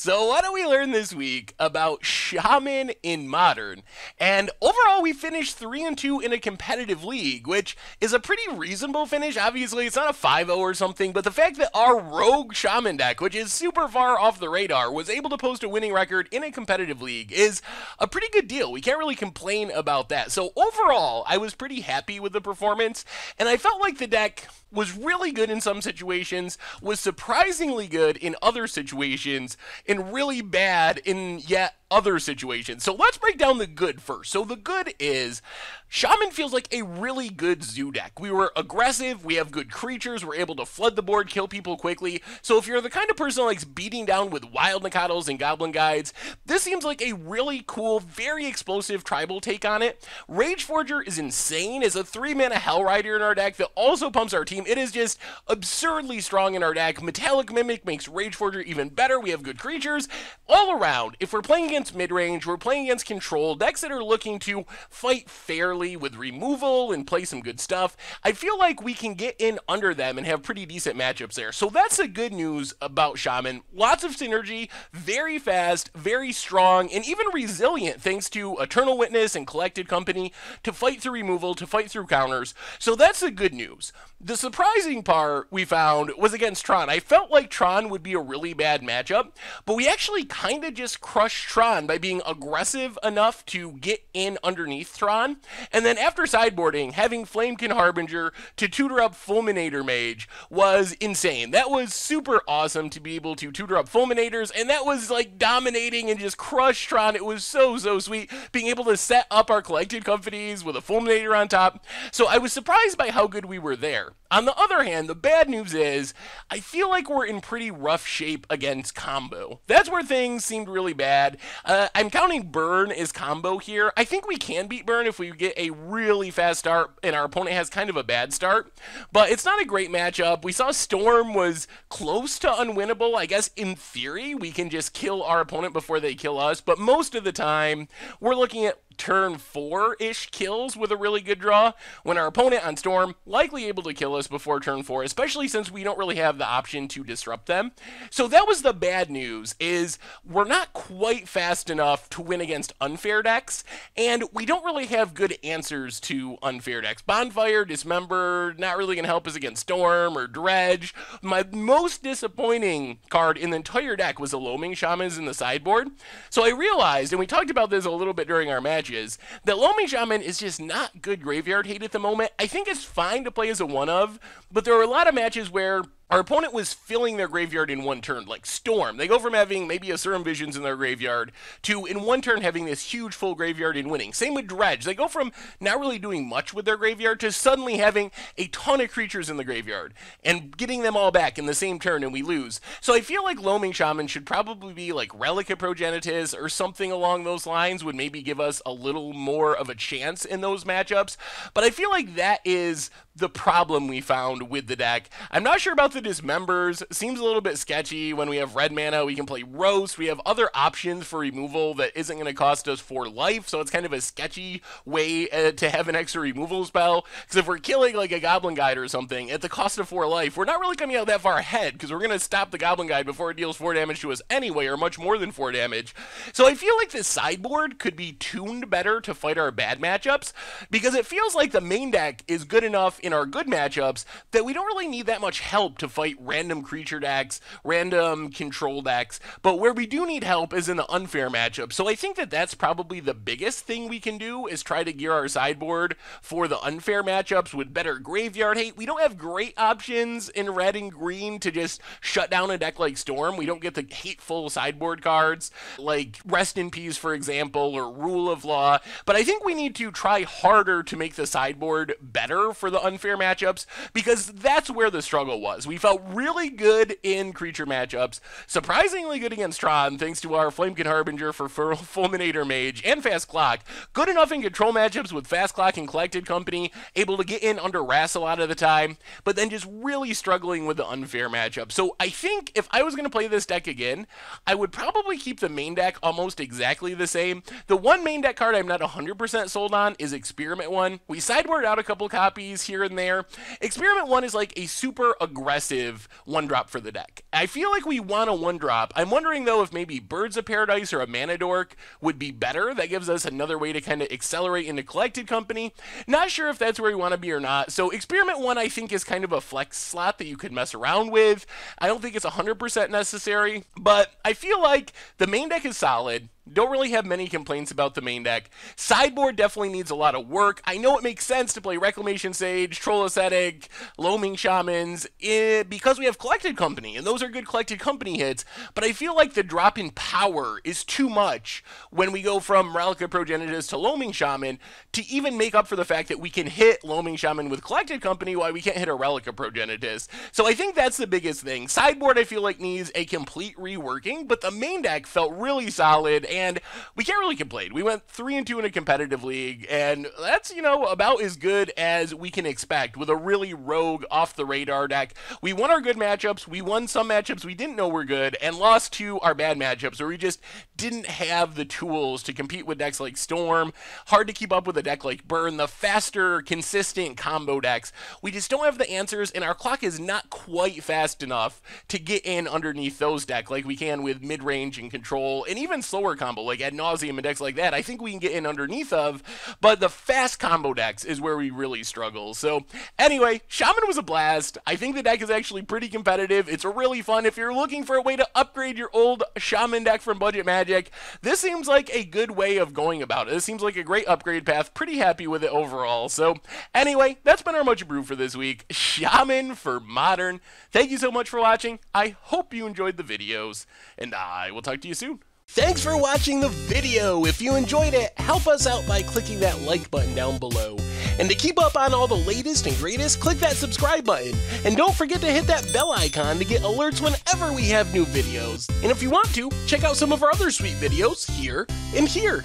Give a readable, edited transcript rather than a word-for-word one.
So what do we learn this week about Shaman in Modern? And overall, we finished 3-2 in a competitive league, which is a pretty reasonable finish. Obviously, it's not a 5-0 or something, but the fact that our Rogue Shaman deck, which is super far off the radar, was able to post a winning record in a competitive league is a pretty good deal. We can't really complain about that. So overall, I was pretty happy with the performance, and I felt like the deck was really good in some situations, was surprisingly good in other situations, and really bad in yet other situations. So let's break down the good first. So the good is Shaman feels like a really good zoo deck. We were aggressive, we have good creatures, we're able to flood the board, kill people quickly. So if you're the kind of person who likes beating down with wild Nakatos and Goblin Guides, this seems like a really cool, very explosive tribal take on it. Rage Forger is insane as a 3-mana Hell Rider in our deck that also pumps our team. It is just absurdly strong in our deck. Metallic Mimic makes Rage Forger even better. We have good creatures. All around, if we're playing against mid-range, we're playing against control, decks that are looking to fight fairly with removal and play some good stuff, I feel like we can get in under them and have pretty decent matchups there. So that's the good news about Shaman. Lots of synergy, very fast, very strong, and even resilient thanks to Eternal Witness and Collected Company to fight through removal, to fight through counters. So that's the good news. The surprising part we found was against Tron. I felt like Tron would be a really bad matchup, but we actually kind of just crushed Tron by being aggressive enough to get in underneath Tron. And then after sideboarding, having Flamekin Harbinger to tutor up Fulminator Mage was insane. That was super awesome to be able to tutor up Fulminators, and that was like dominating and just crush Tron. It was so sweet being able to set up our Collected Companies with a Fulminator on top. So I was surprised by how good we were there. On the other hand, the bad news is I feel like we're in pretty rough shape against combo. That's where things seemed really bad. I'm counting Burn as combo here. I think we can beat Burn if we get a really fast start and our opponent has kind of a bad start, but it's not a great matchup. We saw Storm was close to unwinnable. I guess in theory we can just kill our opponent before they kill us, but most of the time we're looking at turn 4-ish kills with a really good draw, when our opponent on Storm likely able to kill us before turn 4, especially since we don't really have the option to disrupt them. So that was the bad news, is we're not quite fast enough to win against unfair decks, and we don't really have good answers to unfair decks. Bonfire, Dismember, not really going to help us against Storm or Dredge. My most disappointing card in the entire deck was the Loaming Shamans in the sideboard. So I realized, and we talked about this a little bit during our match, that Loaming Shaman is just not good graveyard hate at the moment. I think it's fine to play as a one-of, but there are a lot of matches where our opponent was filling their graveyard in one turn, like Storm. They go from having maybe a Serum Visions in their graveyard to, in one turn, having this huge full graveyard and winning. Same with Dredge. They go from not really doing much with their graveyard to suddenly having a ton of creatures in the graveyard and getting them all back in the same turn and we lose. So I feel like Loaming Shaman should probably be like Relic of Progenitus or something along those lines, would maybe give us a little more of a chance in those matchups. But I feel like that is the problem we found with the deck. I'm not sure about the Dismembers. Seems a little bit sketchy. When we have red mana, we can play Roast. We have other options for removal that isn't going to cost us 4 life, so it's kind of a sketchy way to have an extra removal spell. Because if we're killing like a Goblin Guide or something at the cost of 4 life, we're not really coming out that far ahead, because we're going to stop the Goblin Guide before it deals 4 damage to us anyway, or much more than 4 damage. So I feel like this sideboard could be tuned better to fight our bad matchups, because it feels like the main deck is good enough in our good matchups that we don't really need that much help to fight random creature decks, random control decks, but where we do need help is in the unfair matchup. So I think that that's probably the biggest thing we can do, is try to gear our sideboard for the unfair matchups with better graveyard hate. We don't have great options in red and green to just shut down a deck like Storm. We don't get the hateful sideboard cards like Rest in Peace, for example, or Rule of Law, but I think we need to try harder to make the sideboard better for the unfair matchups, because that's where the struggle was. We felt really good in creature matchups, surprisingly good against Tron, thanks to our Flamekin Harbinger for Fulminator Mage and Fast Clock. Good enough in control matchups with Fast Clock and Collected Company, able to get in under Wrath a lot of the time, but then just really struggling with the unfair matchup. So I think if I was going to play this deck again, I would probably keep the main deck almost exactly the same. The one main deck card I'm not 100% sold on is Experiment 1. We sideboarded out a couple copies here and there. Experiment 1 is like a super aggressive massive one drop for the deck. I feel like we want a one drop. I'm wondering though if maybe Birds of Paradise or a Mana Dork would be better. That gives us another way to kind of accelerate into Collected Company. Not sure if that's where we want to be or not. So Experiment 1 I think is kind of a flex slot that you could mess around with. I don't think it's 100% necessary, but I feel like the main deck is solid. Don't really have many complaints about the main deck. Sideboard definitely needs a lot of work. I know it makes sense to play Reclamation Sage, Troll Ascetic, Loaming Shamans, because we have Collected Company, and those are good Collected Company hits, but I feel like the drop in power is too much when we go from Relica Progenitus to Loaming Shaman to even make up for the fact that we can hit Loaming Shaman with Collected Company while we can't hit a Relica Progenitus. So I think that's the biggest thing. Sideboard I feel like needs a complete reworking, but the main deck felt really solid, and we can't really complain. We went 3-2 in a competitive league, and that's, you know, about as good as we can expect with a really rogue, off-the-radar deck. We won our good matchups, we won some matchups we didn't know were good, and lost to our bad matchups where we just didn't have the tools to compete with decks like Storm. Hard to keep up with a deck like Burn, the faster, consistent combo decks. We just don't have the answers, and our clock is not quite fast enough to get in underneath those decks like we can with mid-range and control, and even slower combo like Ad Nauseam and decks like that. I think we can get in underneath of, but the fast combo decks is where we really struggle. So anyway, Shaman was a blast. I think the deck is actually pretty competitive. It's really fun. If you're looking for a way to upgrade your old Shaman deck from Budget Magic, this seems like a good way of going about it. This seems like a great upgrade path. Pretty happy with it overall. So anyway, that's been our Much Abrew for this week. Shaman for Modern. Thank you so much for watching. I hope you enjoyed the videos, and I will talk to you soon. Thanks for watching the video. If you enjoyed it, help us out by clicking that like button down below. And to keep up on all the latest and greatest, click that subscribe button. And don't forget to hit that bell icon to get alerts whenever we have new videos. And if you want to, check out some of our other sweet videos here and here.